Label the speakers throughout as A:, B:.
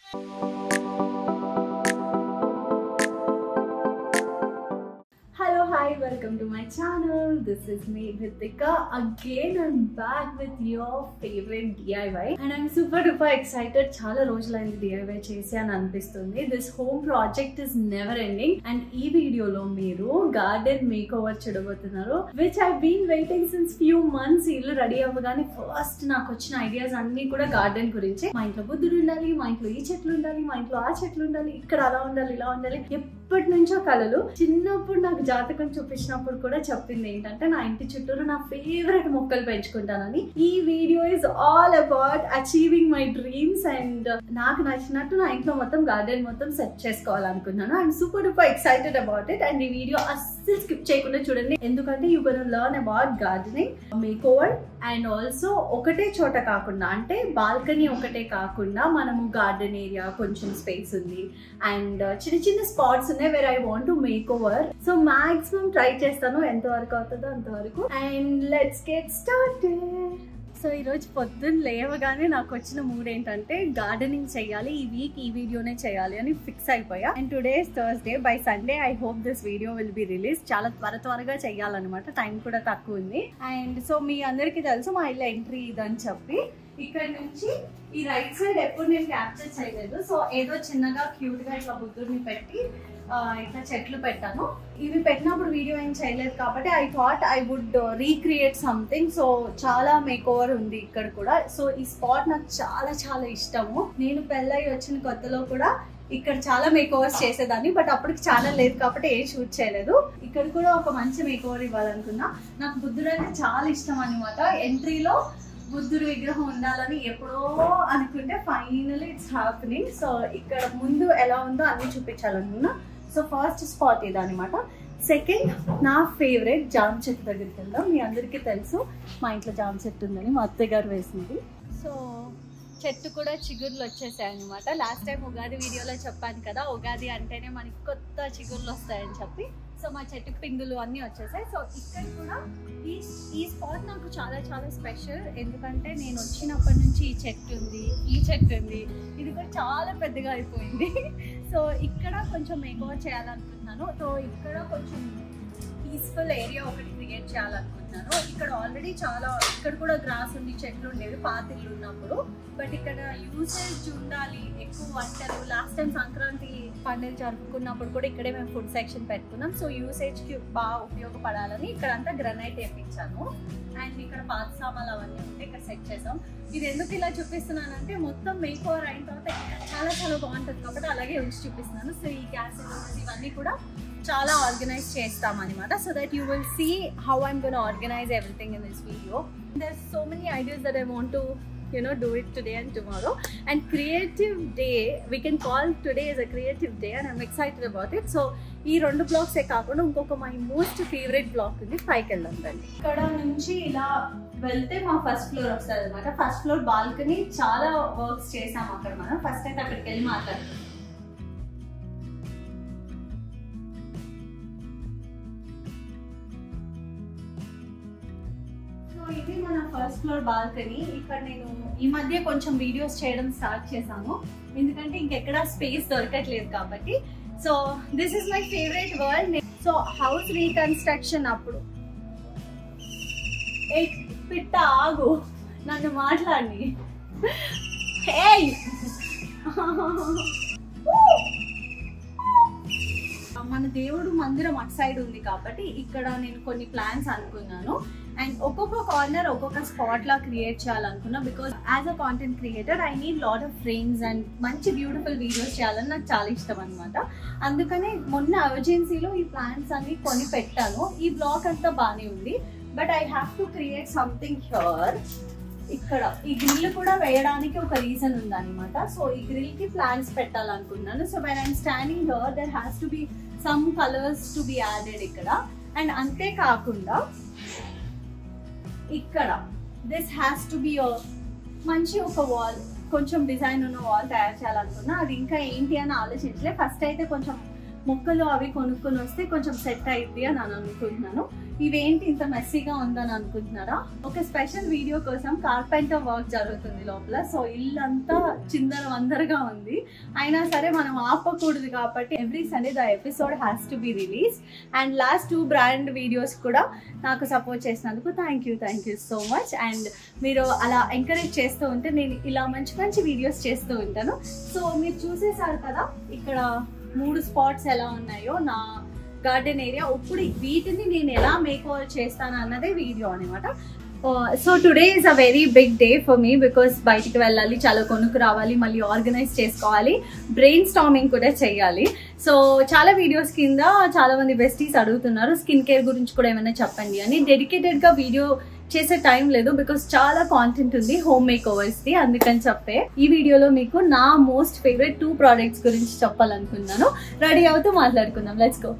A: Hello, hi, welcome to my channel. This is me, Ritika. Again, I'm back with your favorite DIY and I'm super duper excited. Chala rojulaindi DIY chesi ani anpistundi. This home project is never ending and ee video lo meeru garden makeover chudabothunaru, which I've been waiting since few months. Illu ready avvagane first naaku vachina ideas anni kuda garden gurinche. Ma intlo buddudu undali, ma intlo ee chetlu undali, ma intlo aa chetlu undali, ikkada ala undali, ila undali, ఎప్పటి నుంచో కలలు. చిన్నప్పుడు నాకు జాతకం చూపించినప్పుడు కూడా చెప్పింది ఏంటంటే నా ఇంటి చుట్టూరు నా ఫేవరెట్ మొక్కలు పెంచుకుంటానని. ఈ video is all about achieving my dreams and నాకు నచ్చినట్టు నా ఇంట్లో మొత్తం గార్డెన్ మొత్తం సెట్ చేసుకోవాలనుకున్నాను. I'm super duper excited about it and ఈ వీడియో అస్సలు స్కిప్ చేయకుండా చూడండి, ఎందుకంటే you gonna learn about gardening, make over and also ఒకటే చోట కాకుండా, అంటే బాల్కనీ ఒకటే కాకుండా మనము గార్డెన్ ఏరియా కొంచెం స్పేస్ ఉంది అండ్ చిన్న చిన్న స్పాట్స్ ఉన్నాయి where I want to make over. So maximum try చేస్తాను, ఎంతవరకు అవుతుందో అంతవరకు. And let's get started. So ఈరోజు పొద్దున్న లేవగానే నాకు వచ్చిన మూడ్ ఏంటంటే గార్డెనింగ్ చేయాలి, ఈ వీక్ ఈ వీడియోనే చేయాలి అని ఫిక్స్ అయిపోయా. And today is Thursday, by Sunday I hope this video will be release. చాలా త్వరగా చేయాలన్నమాట, టైం కూడా తక్కువ ఉంది. అండ్ సో మీ అందరికీ తెలుసు మా ఇల్లు ఎంట్రీ ఇదని చెప్పి, ఇక్కడ నుంచి ఈ రైట్ సైడ్ ఎప్పుడు నేను క్యాప్చర్ చేయలేదు. సో ఏదో చిన్నగా క్యూట్ గా ఇట్లా బుద్ధుడిని పెట్టి ఇట్లా చెట్లు పెట్టాను. ఇవి పెట్టినప్పుడు వీడియో ఏం చేయలేదు కాబట్టి I thought I would recreate something. So చాలా మేక్ ఓవర్ ఉంది ఇక్కడ కూడా. సో ఈ స్పాట్ నాకు చాలా చాలా ఇష్టము. నేను పెళ్ళై వచ్చిన కొత్తలో కూడా ఇక్కడ చాలా మేక్ ఓవర్స్ చేసేదాన్ని, బట్ అప్పటికి ఛానల్ లేదు కాబట్టి ఏం షూట్ చేయలేదు. ఇక్కడ కూడా ఒక మంచి మేక్ ఓవర్ ఇవ్వాలనుకున్నా. నాకు బుద్ధుడు అంటే చాలా ఇష్టం అనమాట. ఎంట్రీలో బుద్ధుడి విగ్రహం ఉండాలని ఎప్పుడో అనుకుంటే ఫైనలీ ఇట్స్ హ్యాపెనింగ్. సో ఇక్కడ ముందు ఎలా ఉందో అన్ని చూపించాలనుకున్నా. సో ఫస్ట్ స్పాట్ ఇది అనమాట. సెకండ్, నా ఫేవరెట్ జామ చెట్టు దగ్గరికి వెళ్దాం. మీ అందరికీ తెలుసు మా ఇంట్లో జామ చెట్టు ఉందని, మా అత్తయ్య గారు వేసింది. సో చెట్టు కూడా చిగుర్లు వచ్చేసాయి అనమాట. లాస్ట్ టైం ఉగాది వీడియోలో చెప్పాను కదా, ఉగాది అంటేనే మనకి కొత్త చిగుర్లు వస్తాయని చెప్పి. సో మా చెట్టుకు పిందులు అన్నీ వచ్చేసాయి. సో ఇక్కడ కూడా ఈ స్పాట్ నాకు చాలా చాలా స్పెషల్, ఎందుకంటే నేను వచ్చినప్పటి నుంచి ఈ చెట్టు ఉంది, ఈ చెట్టు ఉంది, ఇది కూడా చాలా పెద్దగా అయిపోయింది. సో ఇక్కడ కొంచెం మేకోవర్ చేయాలనుకుంటున్నాను. సో ఇక్కడ కొంచెం పీస్ఫుల్ ఏరియా ఒకటి క్రియేట్ చేయాలనుకుంటున్నాను. ఇక్కడ ఆల్రెడీ చాలా, ఇక్కడ కూడా గ్రాస్ ఉంది, చెట్లు ఉండేవి పాతిళ్ళు ఉన్నప్పుడు. బట్ ఇక్కడ యూసేజ్ ఉండాలి, ఎక్కువ వంటలు. లాస్ట్ టైం సంక్రాంతి పండుగ జరుపుకున్నప్పుడు కూడా ఇక్కడే మేము ఫుడ్ సెక్షన్ పెట్టుకున్నాం. సో యూసేజ్కి బాగా ఉపయోగపడాలని ఇక్కడ అంతా గ్రనైట్ వేయించాను. అండ్ ఇక్కడ పాత సామాన్లు అవన్నీ ఉంటే ఇక్కడ సెట్ చేసాం. ఇది ఎందుకు ఇలా చూపిస్తున్నానంటే మొత్తం మేక్ ఓవర్ అయిన తర్వాత చాలా చాలా బాగుంటుంది కాబట్టి అలాగే ఉంచి చూపిస్తున్నాను. సో ఈ గ్యాస్ ఇవన్నీ కూడా చాలా ఆర్గనైజ్ చేస్తాం అనమాట. So that you will see how I'm gonna organise everything in this video. There's so many ideas that I want to do it today and tomorrow. And creative day, we can call today as a creative day and I'm excited about it. So ఈ రెండు blocks ఏ కాకుండా ఇంకొక my most favourite black ఉంది, పైకి వెళ్దాం రండి. ఇక్కడ నుంచి ఇలా వెళ్తే మా ఫస్ట్ ఫ్లోర్ వస్తుంది అనమాట. ఫస్ట్ ఫ్లోర్ బాల్కనీ చాలా వర్క్స్ చేసాం అక్కడ. మనం ఫస్ట్ అయితే అక్కడికి వెళ్ళి మాట్లాడుతాం. ఇది మన ఫస్ట్ ఫ్లోర్ బాల్కనీ. ఇక్కడ నేను ఈ మధ్య కొంచెం వీడియోస్ చేయడం స్టార్ట్ చేశాను, ఎందుకంటే ఇంకెక్కడ స్పేస్ దొరకట్లేదు కాబట్టి. So this is my favourite world. So house reconstruction అప్పుడు పిట్ట ఆగు, నన్ను మాట్లాడి. మన దేవుడు మందిరం అటు సైడ్ ఉంది కాబట్టి ఇక్కడ నేను కొన్ని ప్లాన్స్ అనుకున్నాను. అండ్ ఒక్కొక్క కార్నర్ ఒక్కొక్క స్పాట్ లా క్రియేట్ చేయాలనుకున్నా, because as a content creator I need lot of frames and మంచి బ్యూటిఫుల్ వీడియోస్ చేయాలని నాకు చాలా ఇష్టం అనమాట. అందుకనే మొన్న ఎమర్జెన్సీలో ఈ ప్లాన్స్ అన్ని కొని పెట్టాను. ఈ బ్లాక్ అంతా బాగానే ఉంది, but I have to create something here. ఇక్కడ ఈ గ్రిల్ కూడా వేయడానికి ఒక రీజన్ ఉందన్నమాట. సో ఈ గ్రిల్ కి ప్లాన్స్ పెట్టాలనుకున్నాను. So when I'm standing here there has to be some colours to be added ఇక్కడ. అండ్ అంతేకాకుండా ఇక్కడ దిస్ హ్యాస్ టు బి మంచి ఒక వాల్, కొంచెం డిజైన్ ఉన్న వాల్ తయారు చేయాలనుకున్నా. అది ఇంకా ఏంటి అని ఆలోచించలే. ఫస్ట్ అయితే కొంచెం మొక్కలు అవి కొనుక్కొని వస్తే కొంచెం సెట్ అయింది అని అనుకుంటున్నాను. ఇవేంటి ఇంత మెస్సీగా ఉందని అనుకుంటున్నారా? ఒక స్పెషల్ వీడియో కోసం కార్పెంటర్ వర్క్ జరుగుతుంది లోపల. సో ఇల్లంతా చిందర వందరగా ఉంది. అయినా సరే మనం ఆపకూడదు కాబట్టి every Sunday the episode has to be release. And last 2 brand videos కూడా నాకు సపోర్ట్ చేసినందుకు thank you so much. And మీరు అలా ఎంకరేజ్ చేస్తూ ఉంటే నేను ఇలా మంచి మంచి వీడియోస్ చేస్తూ ఉంటాను. సో మీరు చూసేసారు కదా ఇక్కడ 3 స్పాట్స్ ఎలా ఉన్నాయో నా గార్డెన్ ఏరియా. ఇప్పుడు వీటిని నేను ఎలా మేక్ ఓవర్ చేస్తాను అన్నదే వీడియో అనమాట. So today is a very big day for me because బయటికి వెళ్ళాలి, చాలా కొనుక్కు రావాలి, మళ్ళీ ఆర్గనైజ్ చేసుకోవాలి, బ్రెయిన్ స్టార్మింగ్ కూడా చేయాలి. సో చాలా వీడియోస్ కింద చాలా మంది బెస్టీస్ అడుగుతున్నారు స్కిన్ కేర్ గురించి కూడా ఏమైనా చెప్పండి అని. డెడికేటెడ్గా వీడియో చేసే టైం లేదు బికాస్ చాలా కాంటెంట్ ఉంది హోమ్ మేక్ ఓవర్స్ది. అందుకని చెప్పే ఈ వీడియోలో మీకు నా మోస్ట్ ఫేవరెట్ 2 ప్రోడక్ట్స్ గురించి చెప్పాలనుకున్నాను. రెడీ అవుతూ మాట్లాడుకుందాం. Let's go.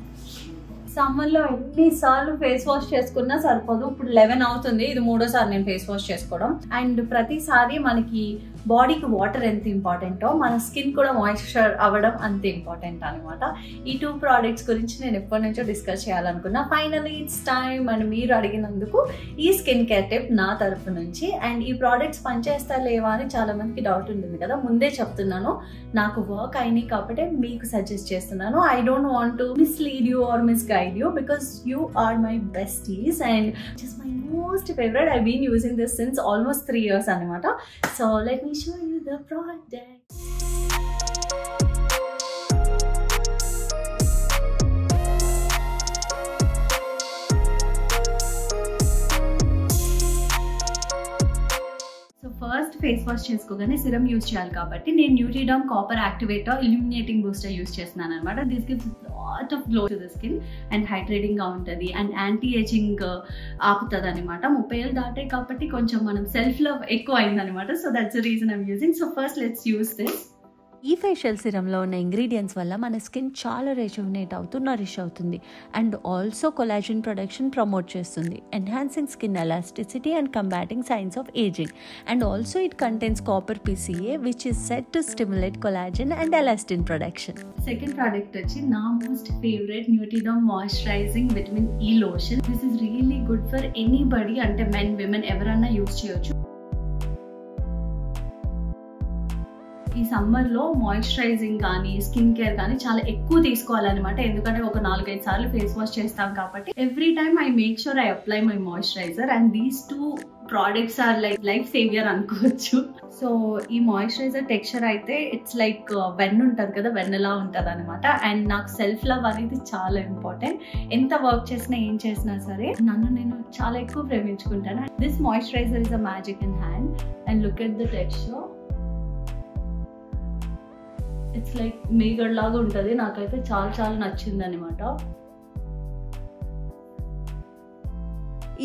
A: సమ్మర్లో ఎన్నిసార్లు ఫేస్ వాష్ చేసుకున్నా సరిపోదు. ఇప్పుడు 11 అవుతుంది, ఇది 3వ నేను ఫేస్ వాష్ చేసుకోవడం. అండ్ ప్రతిసారి మనకి బాడీకి వాటర్ ఎంత ఇంపార్టెంటో మన స్కిన్ కూడా మాయిశ్చర్ అవ్వడం అంత ఇంపార్టెంట్ అనమాట. ఈ 2 ప్రోడక్ట్స్ గురించి నేను ఎప్పటి నుంచో డిస్కస్ చేయాలనుకున్నా. Finally it's time. అండ్ మీరు అడిగినందుకు ఈ స్కిన్ కేర్ టిప్ నా తరఫు నుంచి. అండ్ ఈ ప్రోడక్ట్స్ పనిచేస్తా లేవా అని చాలా మందికి డౌట్ ఉంటుంది కదా, ముందే చెప్తున్నాను నాకు వర్క్ అయినాయి కాబట్టి మీకు సజెస్ట్ చేస్తున్నాను. I don't want to mislead you or misguide you because you are my besties and just my most favorite. I've been using this since almost 3 years anamata. So let me show you the product. First face wash చేసుకోగానే serum use చేయాలి కాబట్టి నేను Nutriderm copper activator illuminating booster use చేస్తున్నాను అనమాట. This gives lot of glow to the skin and hydrating గా ఉంటుంది and anti ageing ఆపుతుంది అనమాట. 30 ఏళ్ళు దాటే కాబట్టి కొంచెం మనం సెల్ఫ్ లవ్ ఎక్కువ అయిందనమాట. So that's the reason I'm using. So first let's use this.
B: ఈ ఫేషియల్ సిరంలో ఉన్న ఇంగ్రీడియంట్స్ వల్ల మన స్కిన్ చాలా రెజ్యువినేట్ అవుతూ నరిష్ అవుతుంది and also collagen production promote చేస్తుంది, enhancing skin elasticity and combating signs of ageing. And also it contains copper PCA which is set to stimulate collagen and elastin production.
A: Second product వచ్చి నా most favourite Neutriderm moisturising vitamin E lotion. This is really good for anybody, అంటే men women ఎవరన్నా use చేయొచ్చు. ఈ సమ్మర్లో moisturising కానీ skin care కానీ చాలా ఎక్కువ తీసుకోవాలన్నమాట. ఎందుకంటే ఒక 4-5 సార్లు ఫేస్ వాష్ చేస్తాం కాబట్టి every time I make sure I apply my moisturiser and these 2 products are life saviour అనుకోవచ్చు. సో ఈ మాయిశ్చరైజర్ టెక్స్చర్ అయితే ఇట్స్ లైక్ వెన్న ఉంటుంది కదా, వెన్నలా ఉంటుంది అనమాట. అండ్ నాకు సెల్ఫ్ లవ్ అనేది చాలా ఇంపార్టెంట్. ఎంత వర్క్ చేసినా ఏం చేసినా సరే నన్ను నేను చాలా ఎక్కువ ప్రేమించుకుంటాను. This moisturiser is a magic in hand and look at the texture. It's like మేగడ్ లాగా ఉంటుంది. నాకైతే చాలా నచ్చింది అనమాట.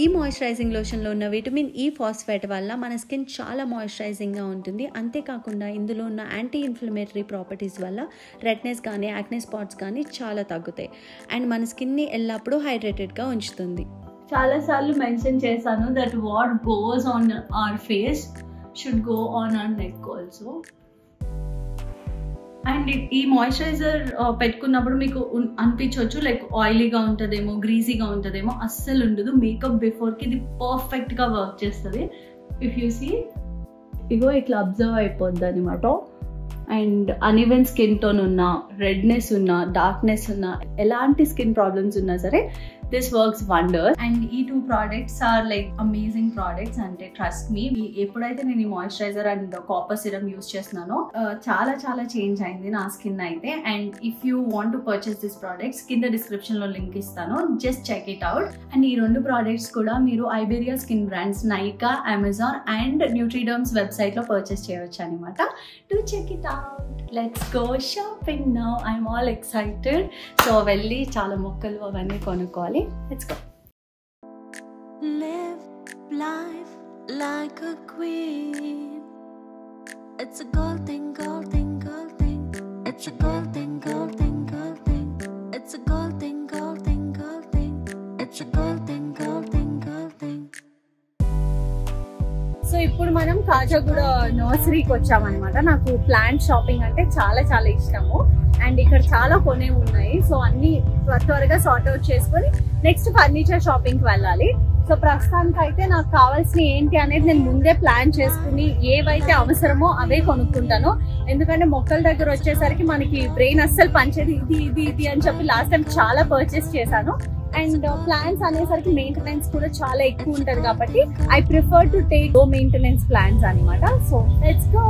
B: ఈ మాయిశ్చరైజింగ్ లోషన్లో ఉన్న విటమిన్ E ఫాస్ఫేట్ వల్ల మన స్కిన్ చాలా మాయిశ్చరైజింగ్గా ఉంటుంది. అంతేకాకుండా ఇందులో ఉన్న యాంటీ ఇన్ఫ్లమేటరీ ప్రాపర్టీస్ వల్ల రెడ్నెస్ కానీ యాక్నే స్పాట్స్ కానీ చాలా తగ్గుతాయి అండ్ మన స్కిన్ని ఎల్లప్పుడూ హైడ్రేటెడ్గా ఉంచుతుంది.
A: చాలాసార్లు మెన్షన్ చేశాను that what goes on hour face should go on hour neck also. And ఈ మాయిశ్చరైజర్ పెట్టుకున్నప్పుడు మీకు అనిపించవచ్చు లైక్ ఆయిలీగా ఉంటుందేమో, గ్రీజీగా ఉంటుందేమో. అస్సలు ఉండదు. మేకప్ బిఫోర్కి ఇది పర్ఫెక్ట్గా వర్క్ చేస్తుంది. ఇఫ్ యూ సీ ఇగో ఇట్లా అబ్జర్వ్ అయిపోద్ది అనమాట. అండ్ అన్ఈవెన్ స్కిన్ టోన్ ఉన్నా, రెడ్నెస్ ఉన్నా, డార్క్నెస్ ఉన్నా, ఎలాంటి స్కిన్ ప్రాబ్లమ్స్ ఉన్నా సరే దిస్ వర్క్స్ వండర్. అండ్ ఈ 2 products are like amazing products. అంటే ట్రస్ట్ మీ, ఎప్పుడైతే నేను ఈ moisturiser and copper serum use చేస్తున్నానో చాలా చేంజ్ అయింది నా స్కిన్ అయితే. And if you want to purchase this products కింద డిస్క్రిప్షన్ లో లింక్ ఇస్తాను, just check it out. And ఈ 2 ప్రోడక్ట్స్ కూడా మీరు ఐబేరియా skin brands Nykaa, Amazon and Neutriderm's website లో పర్చేస్ చేయవచ్చు అనమాట. To check it out. Let's go shopping now. I'm all excited. So వెళ్ళి చాలా మొక్కలు అవన్నీ కొనుక్కోవాలి. Let's go.
B: Live life like a queen. It's a gold thing, gold thing, gold thing. It's a gold thing, gold thing, gold thing. It's a gold thing, gold thing, gold thing. It's a gold thing, gold thing, gold thing.
A: So ఇప్పుడు మనం కాజాగూడ నర్సరీకి వచ్చామన్నమాట. నాకు plant shopping అంటే చాలా చాలా ఇష్టము and ఇక్కడ చాలా కొనే ఉన్నాయి. సో అన్ని త్వరగా సార్ట్ అవుట్ చేసుకొని నెక్స్ట్ ఫర్నిచర్ షాపింగ్ కి వెళ్ళాలి. సో ప్రస్తుతానికి అయితే నాకు కావాల్సిన ఏంటి అనేది నేను ముందే ప్లాన్ చేసుకుని ఏవైతే అవసరమో అవే కొనుక్కుంటాను. ఎందుకంటే మొక్కల దగ్గర వచ్చేసరికి మనకి బ్రెయిన్ అస్సలు పంచేది ఇది అని చెప్పి లాస్ట్ టైం చాలా పర్చేస్ చేశాను. అండ్ ప్లాన్స్ అనేసరికి మెయింటెనెన్స్ కూడా చాలా ఎక్కువ ఉంటది కాబట్టి ఐ ప్రిఫర్ టు టేక్ లో మెయింటెనెన్స్ ప్లాన్స్ అనమాట. So let's go.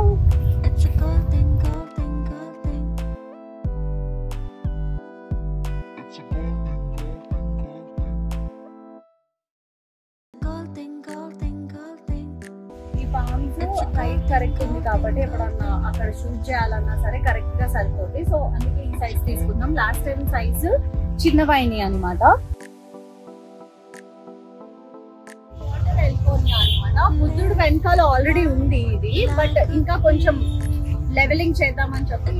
A: Height correct ఉంది కాబట్టి ఎప్పుడన్నా అక్కడ షూట్ చేయాలన్నా సరే కరెక్ట్ గా సరిపోతుంది. సో అందుకే ఈ సైజ్ తీసుకుందాం. లాస్ట్ టైం సైజ్ చిన్నవైనాయి అనమాట. వాటర్ వెళ్ళిపోయింది అనమాట. బుద్ధుడు వెనకాల ఆల్రెడీ ఉంది ఇది, బట్ ఇంకా కొంచెం లెవెలింగ్ చేద్దామని చెప్పి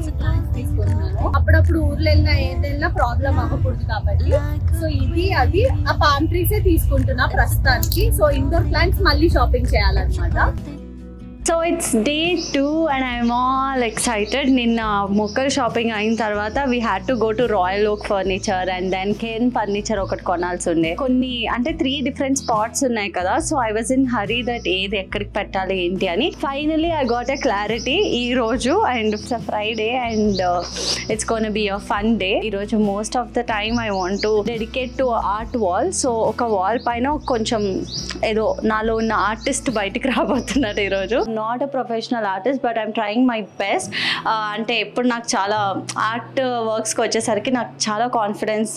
A: తీసుకుంటున్నాను. అప్పుడప్పుడు ఊర్లో వెళ్ళినా ఏదైనా ప్రాబ్లం అవ్వకూడదు కాబట్టి సో ఇది అది ఆ పామ్ ట్రీసే తీసుకుంటున్నా ప్రస్తుతానికి. సో ఇండోర్ ప్లాంట్స్ మళ్ళీ షాపింగ్ చేయాలన్నమాట.
B: So it's day 2 and I'm all excited. నిన్న మొక్కలు షాపింగ్ అయిన తర్వాత we had to go to Royal Oak furniture and then cane furniture ఒకటి కొనాల్సి ఉండే. కొన్ని అంటే 3 డిఫరెంట్ స్పాట్స్ ఉన్నాయి కదా. So I was in hurry that ఏది ఎక్కడికి పెట్టాలి ఏంటి అని. Finally I got a clarity ఈ రోజు. And it's a Friday and it's gonna be a fun day. ఈ రోజు most of the time I want to dedicate to art wall. So ఒక వాల్ పైన కొంచెం ఏదో నాలో ఉన్న ఆర్టిస్ట్ బయటికి రాబోతున్నారు ఈరోజు. Not a professional artist but I'm trying my best. అంటే ఎప్పుడు నాకు చాలా ఆర్ట్ వర్క్స్కి వచ్చేసరికి నాకు చాలా కాన్ఫిడెన్స్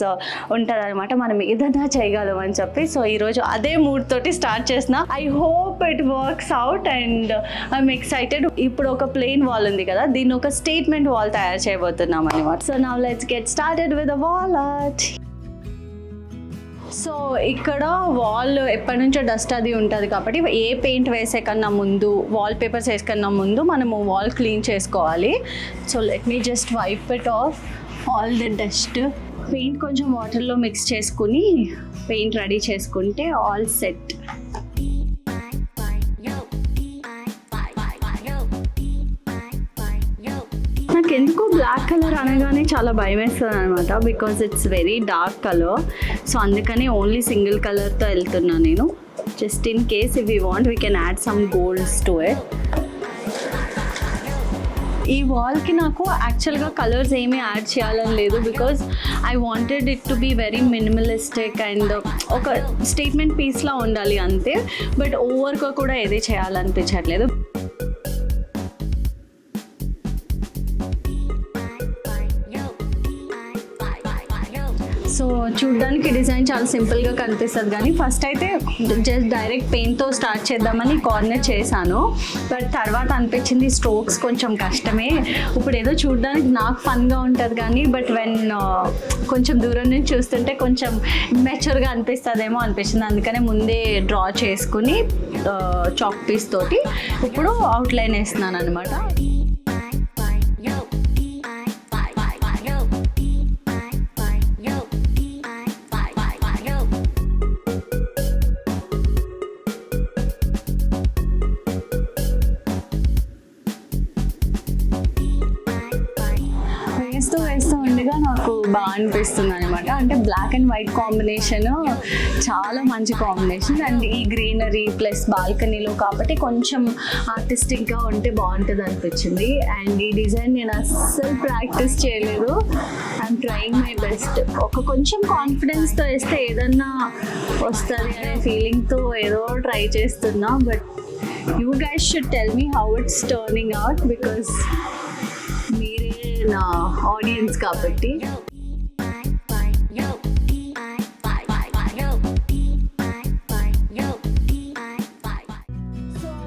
B: ఉంటుంది అనమాట, మనం ఏదైనా చేయగలం అని చెప్పి. సో ఈరోజు అదే మూడ్ తోటి స్టార్ట్ చేసిన. I hope it works out and I'm excited. ఇప్పుడు ఒక ప్లెయిన్ వాల్ ఉంది కదా, దీన్ని ఒక స్టేట్మెంట్ వాల్ తయారు చేయబోతున్నాం అనమాట. So now let's get started with the wall art. So ఇక్కడ వాల్ ఎప్పటి నుంచో డస్ట్ అది ఉంటుంది కాబట్టి ఏ పెయింట్ వేసే కన్నా ముందు, వాల్ పేపర్స్ వేసుకన్నా ముందు మనము వాల్ క్లీన్ చేసుకోవాలి. So let me just wipe it off all the dust. Paint కొంచెం వాటర్లో మిక్స్ చేసుకుని పెయింట్ రెడీ చేసుకుంటే ఆల్ సెట్. నాకు ఎందుకో బ్లాక్ కలర్ అనగానే చాలా భయం వేస్తుంది అనమాట, because it's very dark colour. So అందుకని ఓన్లీ సింగిల్ కలర్తో వెళ్తున్నా నేను. Just in case if you want we can add some golds to it. ఈ వాల్కి నాకు యాక్చువల్గా కలర్స్ ఏమీ యాడ్ చేయాలని లేదు, because I wanted it to be very minimalistic and ఒక స్టేట్మెంట్ పీస్లా ఉండాలి అంతే. బట్ ఓవర్గా కూడా ఏది చేయాలనిపించట్లేదు. సో చూడ్డానికి డిజైన్ చాలా సింపుల్గా కనిపిస్తుంది కానీ ఫస్ట్ అయితే జస్ట్ డైరెక్ట్ పెయింట్తో స్టార్ట్ చేద్దామని కార్నర్ చేశాను. బట్ తర్వాత అనిపించింది స్ట్రోక్స్ కొంచెం కష్టమే. ఇప్పుడు ఏదో చూడడానికి నాకు ఫన్గా ఉంటుంది కానీ బట్ వెన్ కొంచెం దూరం నుంచి చూస్తుంటే కొంచెం మెచ్యూర్గా అనిపిస్తుందేమో అనిపించింది. అందుకనే ముందే డ్రా చేసుకుని చాక్ పీస్ తోటి ఇప్పుడు అవుట్లైన్ వేస్తున్నాను అనమాట. వేస్తూ ఉండగా నాకు బాగా అనిపిస్తుంది అనమాట. అంటే బ్లాక్ అండ్ వైట్ కాంబినేషన్ చాలా మంచి కాంబినేషన్. అండ్ ఈ గ్రీనరీ ప్లస్ బాల్కనీలో కాబట్టి కొంచెం ఆర్టిస్టిక్గా ఉంటే బాగుంటుంది అనిపించింది. అండ్ ఈ డిజైన్ నేను అస్సలు ప్రాక్టీస్ చేయలేదు. I'm trying my best. ఒక కొంచెం కాన్ఫిడెన్స్తో వేస్తే ఏదన్నా వస్తుంది అనే ఫీలింగ్తో ఏదో ట్రై చేస్తున్నా. But you guys should tell me how it's turning out, because మీరే నా ఆడియన్స్ కాబట్టి.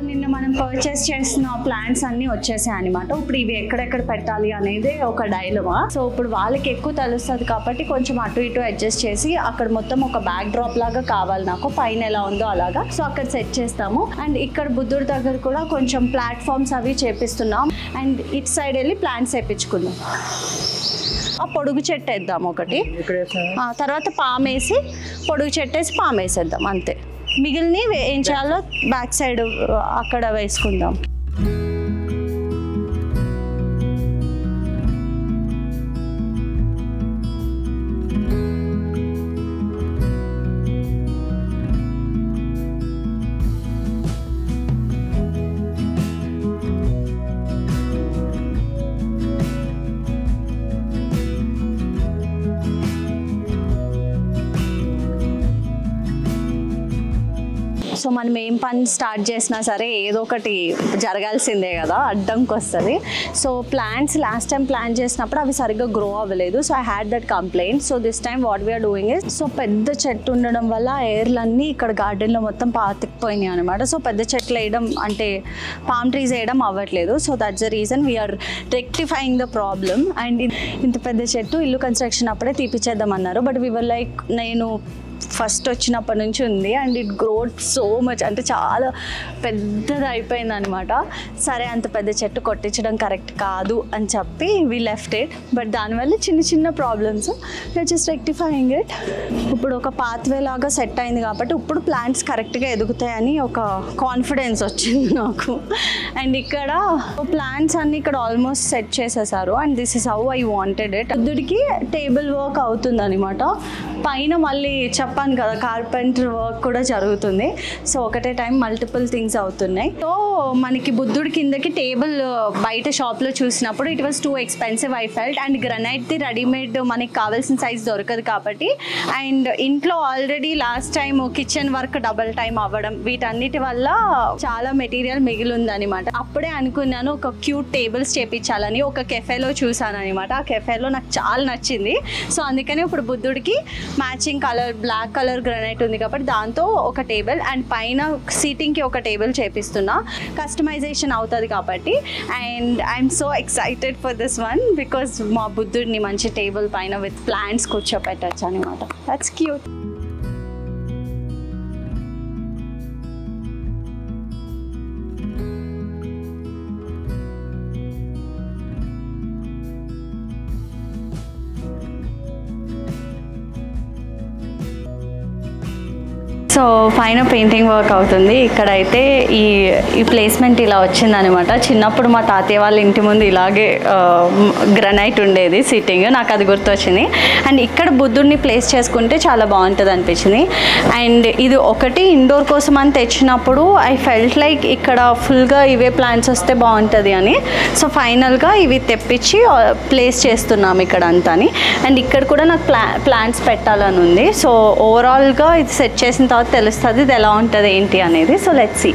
B: నిన్న మనం పర్చేస్ చేసిన ప్లాంట్స్ అన్నీ వచ్చేసాయి అనమాట. ఇప్పుడు ఇవి ఎక్కడెక్కడ పెట్టాలి అనేది ఒక డైలమా. సో ఇప్పుడు వాళ్ళకి ఎక్కువ తెలుస్తుంది కాబట్టి కొంచెం అటు ఇటు అడ్జస్ట్ చేసి అక్కడ మొత్తం ఒక బ్యాక్ డ్రాప్ లాగా కావాలి నాకు, పైన ఎలా ఉందో అలాగా. సో అక్కడ సెట్ చేస్తాము. అండ్ ఇక్కడ బుద్ధుడి దగ్గర కూడా కొంచెం ప్లాట్ఫామ్స్ అవి చేపిస్తున్నాం. అండ్ ఇటు సైడ్ వెళ్ళి ప్లాంట్స్ వేయించుకుందాం. ఆ పొడుగు చెట్టు వేద్దాం ఒకటి, తర్వాత పామేసి పొడుగు చెట్టు వేసి పామేసేద్దాం అంతే.
A: మిగిలిని ఏం చేయాలో బ్యాక్ సైడ్ అక్కడ వేసుకుందాం. సో మనం ఏం పని స్టార్ట్ చేసినా సరే ఏదో ఒకటి జరగాల్సిందే కదా, అడ్డంకి వస్తుంది. So plants last time plan చేసినప్పుడు అవి సరిగ్గా గ్రో అవ్వలేదు. So I had that complaint. So this time what we are doing is, so పెద్ద చెట్టు ఉండడం వల్ల ఎయిర్లన్నీ ఇక్కడ గార్డెన్లో మొత్తం పాతికిపోయినాయి అనమాట. సో పెద్ద చెట్లు వేయడం అంటే పామ్ ట్రీస్ వేయడం అవ్వట్లేదు. So that's the reason we are rectifying the problem. And ఇంత పెద్ద చెట్టు ఇల్లు కన్స్ట్రక్షన్ అప్పుడే తీపిచ్చేద్దాం అన్నారు. బట్ వీ వర్ లైక్, నేను ఫస్ట్ వచ్చినప్పటి నుంచి ఉంది and it growed so much, అంటే చాలా పెద్దది అయిపోయింది అనమాట. సరే అంత పెద్ద చెట్టు కొట్టించడం కరెక్ట్ కాదు అని చెప్పి వీ లెఫ్ట్ ఇట్. బట్ దానివల్ల చిన్న చిన్న ప్రాబ్లమ్స్, జస్ట్ రెక్టిఫైయింగ్ ఇట్. ఇప్పుడు ఒక పాత్వే లాగా సెట్ అయింది కాబట్టి ఇప్పుడు ప్లాంట్స్ కరెక్ట్గా ఎదుగుతాయని ఒక కాన్ఫిడెన్స్ వచ్చింది నాకు. అండ్ ఇక్కడ ప్లాంట్స్ అన్ని ఇక్కడ ఆల్మోస్ట్ సెట్ చేసేసారు. And this is how I wanted it. బుద్ధుడికి టేబుల్ వర్క్ అవుతుంది అనమాట. పైన మళ్ళీ చెప్పాను కదా కార్పెంటర్ వర్క్ కూడా జరుగుతుంది. సో ఒకటే టైం మల్టిపుల్ థింగ్స్ అవుతున్నాయి. సో మనకి బుద్ధుడి కిందకి టేబుల్ బయట షాప్లో చూసినప్పుడు it was too expensive I felt. And గ్రనైట్ది రెడీమేడ్ మనకి కావాల్సిన సైజ్ దొరకదు కాబట్టి, అండ్ ఇంట్లో already last time kitchen work double time అవ్వడం, వీటన్నిటి వల్ల చాలా మెటీరియల్ మిగిలి ఉందనమాట. అప్పుడే అనుకున్నాను ఒక క్యూట్ టేబుల్స్ చేపించాలని. ఒక కెఫేలో చూసాను అనమాట. ఆ కెఫేలో నాకు చాలా నచ్చింది. సో అందుకని ఇప్పుడు బుద్ధుడికి matching colour black colour granite ఉంది కాబట్టి దాంతో ఒక టేబుల్ అండ్ పైన సీటింగ్కి ఒక టేబుల్ చేపిస్తున్నా. కస్టమైజేషన్ అవుతుంది కాబట్టి. And I'm so excited for this one because మా బుద్ధుడిని మంచి టేబుల్ పైన విత్ ప్లాంట్స్ కూర్చోపెట్టచ్చు అనమాట. That's cute. సో పైన పెయింటింగ్ వర్క్ అవుతుంది. ఇక్కడైతే ఈ ప్లేస్మెంట్ ఇలా వచ్చిందనమాట. చిన్నప్పుడు మా తాతయ్య వాళ్ళ ఇంటి ముందు ఇలాగే గ్రనైట్ ఉండేది సిట్టింగ్, నాకు అది గుర్తొచ్చింది. అండ్ ఇక్కడ బుద్ధుడిని ప్లేస్ చేసుకుంటే చాలా బాగుంటుంది అనిపించింది. అండ్ ఇది ఒకటి ఇండోర్ కోసం అని తెచ్చినప్పుడు ఐ ఫెల్ట్ లైక్ ఇక్కడ ఫుల్గా ఇవే ప్లాంట్స్ వస్తే బాగుంటుంది అని. సో ఫైనల్గా ఇవి తెప్పించి ప్లేస్ చేస్తున్నాం ఇక్కడ అంతా. అండ్ ఇక్కడ కూడా నాకు ప్లాంట్స్ పెట్టాలని ఉంది. సో ఓవరాల్గా ఇది సెట్ చేసిన తర్వాత తెలుస్తుంది ఇది ఎలా ఉంటుంది ఏంటి అనేది. So let's see.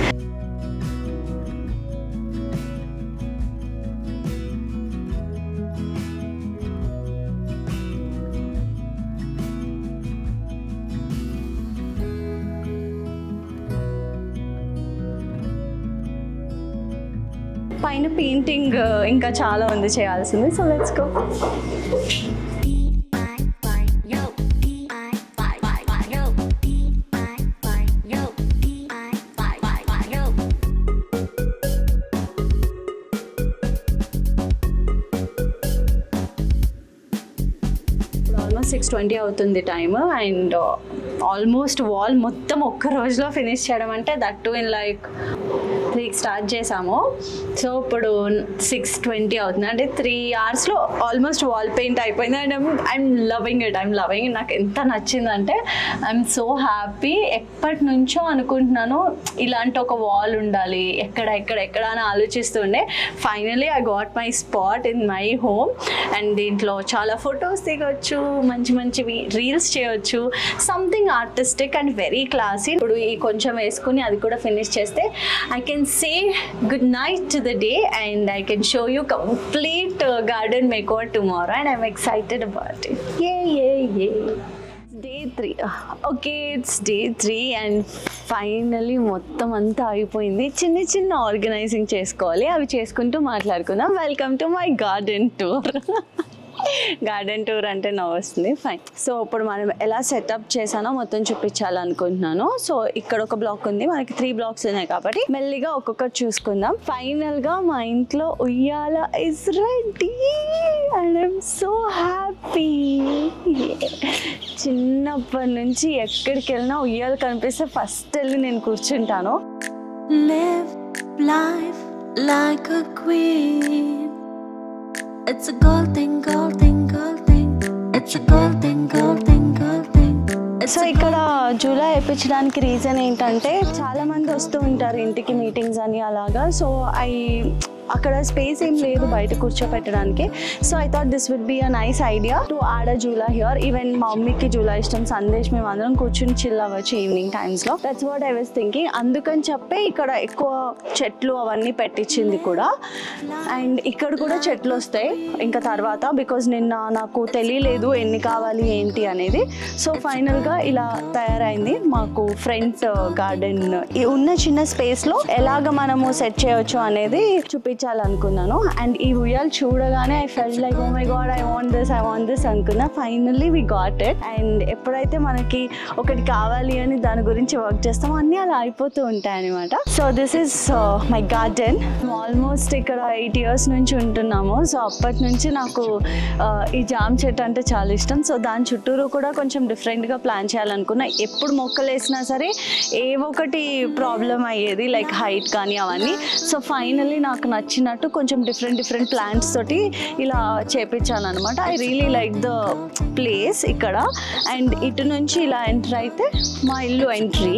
A: పైన పెయింటింగ్ ఇంకా చాలా ఉంది చేయాల్సింది. So let's go. ఆల్మోస్ట్ 6:20 అవుతుంది టైమ్. అండ్ ఆల్మోస్ట్ వాల్ మొత్తం ఒక్క రోజులో ఫినిష్ చేయడం అంటే దట్ టు ఇన్ లైక్ 3కి స్టార్ట్ చేసాము. సో ఇప్పుడు 6:20 అవుతుంది. అంటే 3 అవర్స్లో ఆల్మోస్ట్ వాల్ పెయింట్ అయిపోయింది. And I'm loving it. నాకు ఎంత నచ్చిందంటే ఐఎమ్ సో హ్యాపీ. ఎప్పటి నుంచో అనుకుంటున్నాను ఇలాంటి ఒక వాల్ ఉండాలి ఎక్కడ అని ఆలోచిస్తుండే. Finally I got my spot in my home. And దీంట్లో చాలా ఫొటోస్ దిగొచ్చు, మంచి రీల్స్ చేయొచ్చు, something artistic and very classy. ఇప్పుడు ఈ కొంచెం వేసుకుని అది కూడా ఫినిష్ చేస్తే I can say good night to the day and I can show you complete garden makeover tomorrow and I'm excited about it. Day 3. Okay, it's Day 3 and finally మొత్తం అంతా అయిపోయింది. చిన్న ఆర్గనైజింగ్ చేసుకోవాలి, అవి చేసుకుంటూ మాట్లాడుకుందాం. Welcome to my garden tour. Garden tour అంటే నవ్వు వస్తుంది. ఫైన్. సో ఇప్పుడు మనం ఎలా సెటప్ చేసానో మొత్తం చూపించాలనుకుంటున్నాను. సో ఇక్కడ ఒక బ్లాక్ ఉంది, మనకి 3 బ్లాక్స్ ఉన్నాయి కాబట్టి మెల్లిగా ఒక్కొక్కటి చూసుకుందాం. ఫైనల్గా మా ఇంట్లో ఉయ్యాల is ready and I'm so happy. చిన్నప్పటి నుంచి ఎక్కడికి వెళ్ళినా ఉయ్యాలు కనిపిస్తే ఫస్ట్ వెళ్ళి నేను కూర్చుంటాను.
B: Live life like a queen. It's a gold thing, gold thing, gold thing. It's a gold thing, gold thing, gold thing.
A: So ఇక్కడ జూలై వేయించడానికి రీజన్ ఏంటంటే చాలా మంది వస్తూ ఉంటారు ఇంటికి మీటింగ్స్ అని అలాగా. సో అక్కడ స్పేస్ ఏం లేదు బయట కూర్చోపెట్టడానికి. So I thought this would be a nice idea to add a jhula here. Even మా మమ్మీకి జూలా ఇష్టం, సందేశ్, మేము అందరం కూర్చుని చిల్ అవ్వచ్చు ఈవినింగ్ టైమ్స్లో. That's what I was thinking. అందుకని చెప్పి ఇక్కడ ఎక్కువ చెట్లు అవన్నీ పెట్టించింది కూడా. అండ్ ఇక్కడ కూడా చెట్లు వస్తాయి ఇంకా తర్వాత, బికాజ్ నిన్న నాకు తెలియలేదు ఎన్ని కావాలి ఏంటి అనేది. సో ఫైనల్గా ఇలా తయారైంది మాకు ఫ్రంట్ గార్డెన్. ఉన్న చిన్న స్పేస్లో ఎలాగ మనము సెట్ చేయవచ్చు అనేది చూపించాలనుకున్నాను. అండ్ ఈ ఉయ్యాలు చూడగానే I felt like oh my God, I want this అనుకున్నా. Finally we got it. And ఎప్పుడైతే మనకి ఒకటి కావాలి అని దాని గురించి వర్క్ చేస్తామో అన్నీ అలా అయిపోతూ ఉంటాయి అనమాట. So this is my garden. Almost ఇక్కడ 8 years నుంచి ఉంటున్నాము. సో అప్పటి నుంచి నాకు ఈ జామ్ చెట్టు అంటే చాలా ఇష్టం. సో దాని చుట్టూరు కూడా కొంచెం డిఫరెంట్గా ప్లాన్ చేయాలనుకున్నా. ఎప్పుడు మొక్కలు వేసినా సరే ఏవో ఒకటి ప్రాబ్లం అయ్యేది, లైక్ హైట్ కానీ అవన్నీ. సో ఫైనల్లీ నాకు నచ్చినట్టు కొంచెం డిఫరెంట్ ప్లాంట్స్ తోటి ఇలా చేపించాను అనమాట. I really like the place ఇక్కడ. అండ్ ఇటు నుంచి ఇలా ఎంటర్ అయితే మా ఇల్లు ఎంట్రీ.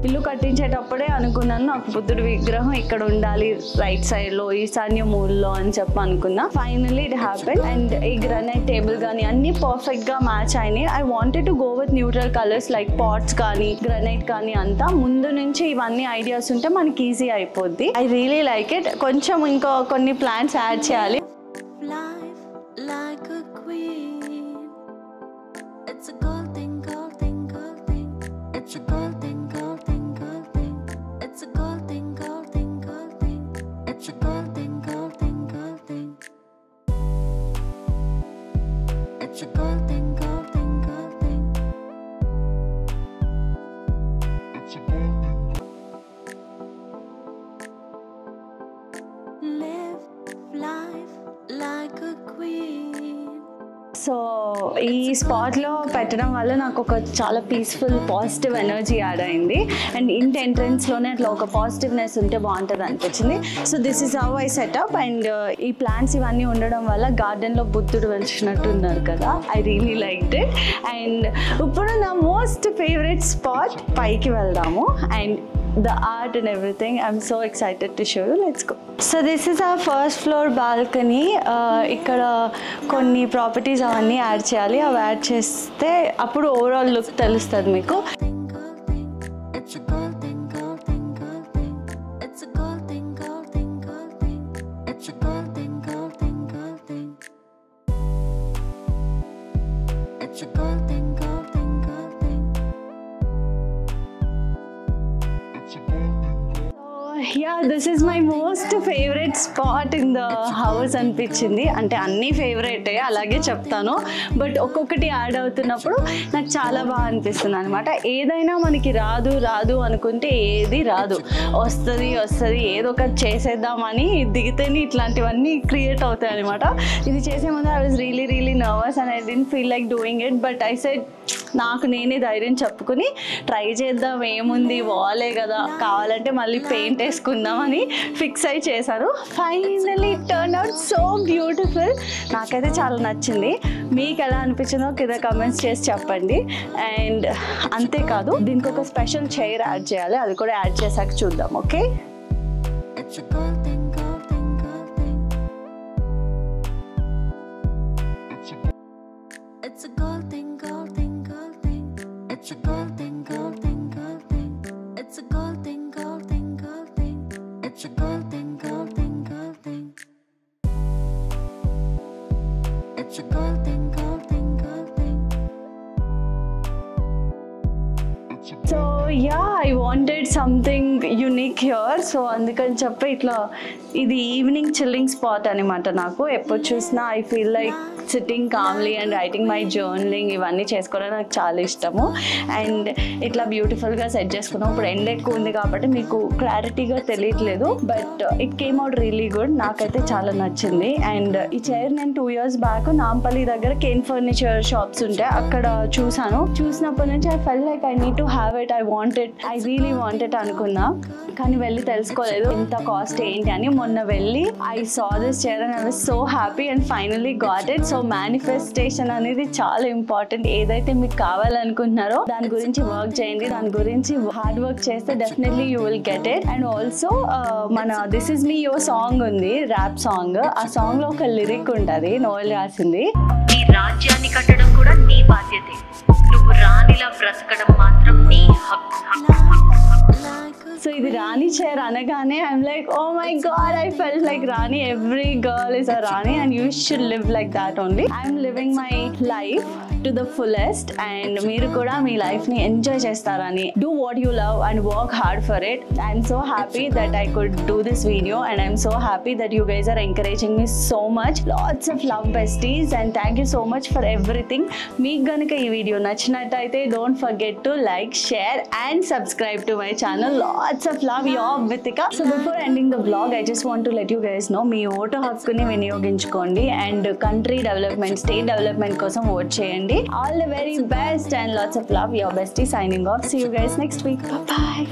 A: ఇల్లు కట్టించేటప్పుడే అనుకున్నాను నాకు బుద్ధుడి విగ్రహం ఇక్కడ ఉండాలి రైట్ సైడ్లో ఈశాన్య మూలలో అని చెప్పి అనుకున్నా. Finally it happen. అండ్ ఈ గ్రానైట్ టేబుల్ కానీ అన్ని పర్ఫెక్ట్గా మ్యాచ్ అయినాయి. I wanted to go with neutral colours like pots కానీ గ్రానైట్ కానీ అంతా. ముందు నుంచి ఇవన్నీ ఐడియాస్ ఉంటే మనకి ఈజీ అయిపోద్ది. I really like it. కొంచెం ఇంకా కొన్ని ప్లాంట్స్ యాడ్ చేయాలి. సో ఈ స్పాట్లో పెట్టడం వల్ల నాకు ఒక చాలా పీస్ఫుల్ పాజిటివ్ ఎనర్జీ యాడ్ అయింది. అండ్ ఇంటి ఎంట్రన్స్లోనే అట్లా ఒక పాజిటివ్నెస్ ఉంటే బాగుంటుంది అనిపించింది. So this is how I setup. And ఈ ప్లాంట్స్ ఇవన్నీ ఉండడం వల్ల గార్డెన్లో బుద్ధుడు వెలిచినట్టు ఉన్నారు కదా. I really liked it. And ఇప్పుడు నా మోస్ట్ ఫేవరెట్ స్పాట్ పైకి వెళ్దాము. And the art and everything. I'm so excited to show you. Let's go. So this is our first floor balcony. ikkada konni properties avanni add cheyali. avi add cheste appudu overall look telustadi meeku. Yeah, this is my most favorite spot in the house అనిపించింది. అంటే అన్ని ఫేవరెటే అలాగే చెప్తాను, but ఒక్కొక్కటి add అవుతున్నప్పుడు నాకు చాలా బాగా అనిపిస్తుంది అనమాట. ఏదైనా మనకి రాదు అనుకుంటే ఏది రాదు, వస్తుంది ఏదో ఒకటి చేసేద్దామని దిగితేనే ఇట్లాంటివన్నీ క్రియేట్ అవుతాయి అనమాట. ఇది చేసే ముందు I was really nervous and I didn't feel like doing it. But I said నాకు నేనే ధైర్యం చెప్పుకుని ట్రై చేద్దాం, ఏముంది వాలే కదా, కావాలంటే మళ్ళీ పెయింట్ వేసుకుందామని ఫిక్స్ అయి చేశాను. Finally it turn out so beautiful. నాకైతే చాలా నచ్చింది. మీకు ఎలా అనిపించిందో కింద కమెంట్స్ చేసి చెప్పండి. అండ్ అంతేకాదు దీనికి ఒక స్పెషల్ చైర్ యాడ్ చేయాలి, అది కూడా యాడ్ చేశాక చూద్దాం. Okay, I wanted something unique here. So అందుకని చెప్పి ఇట్లా ఇది ఈవినింగ్ చిల్లింగ్ స్పాట్ అనమాట. నాకు ఎప్పుడు చూసినా I feel like sitting Kamli and writing my journaling ఇవన్నీ చేసుకోవడం నాకు చాలా ఇష్టము. అండ్ ఇట్లా బ్యూటిఫుల్గా సెట్ చేసుకున్నాం. ఇప్పుడు ఎండ ఎక్కువ ఉంది కాబట్టి మీకు క్లారిటీగా తెలియట్లేదు, but it came out really good. నాకైతే చాలా నచ్చింది. అండ్ ఈ చైర్ నేను 2 years బ్యాక్ నాంపల్లి దగ్గర కేన్ ఫర్నిచర్ షాప్స్ ఉంటాయి, అక్కడ చూసినప్పటి నుంచి I fell like I need to have it, I really wanted అనుకున్నా. కానీ వెళ్ళి తెలుసుకోలేదు ఎంత కాస్ట్ ఏంటి అని. మొన్న వెళ్ళి I saw this chair and I was so happy and finally got it. So manifestation అనేది చాలా ఇంపార్టెంట్. ఏదైతే మీకు కావాలనుకుంటున్నారో దాని గురించి వర్క్ చేయండి, దాని గురించి హార్డ్ వర్క్ చేస్తే definitely you will get it. And also మన దిస్ ఇస్ మీ యువర్ సాంగ్ ఉంది, ర్యాప్ సాంగ్. ఆ సాంగ్ లో ఒక లిరిక్ ఉంటుంది, నోయల్ రాసింది.
B: నీ రాజ్యాన్ని కట్టడం కూడా నీ బాధ్యతే, నువ్వు రాణిలా బ్రతకడం మాత్రం నీ హక్కు.
A: సో ఇది రాణి చైర్ అనగానే I'm like oh my God, I felt like rani. Every girl is a rani and you should live like that only. I'm living my life to the fullest. And మీరు కూడా మీ లైఫ్ని ఎంజాయ్ చేస్తారని, do what you love and work hard for it. I'm so happy that I could do this video and I'm so happy that you guys are encouraging me so much. Lots of love besties and thank you so much for everything. మీకు కనుక ఈ video నచ్చినట్టయితే don't forget to like, share and subscribe to my channel. Lots of love, your Vitika. So before ending the vlog, I just want to let you guys know, మీ vote హక్కుని వినియోగించుకోండి and country development, state development కోసం vote చేయండి. All the very best and lots of love, your bestie signing off. See you guys next week. Bye bye.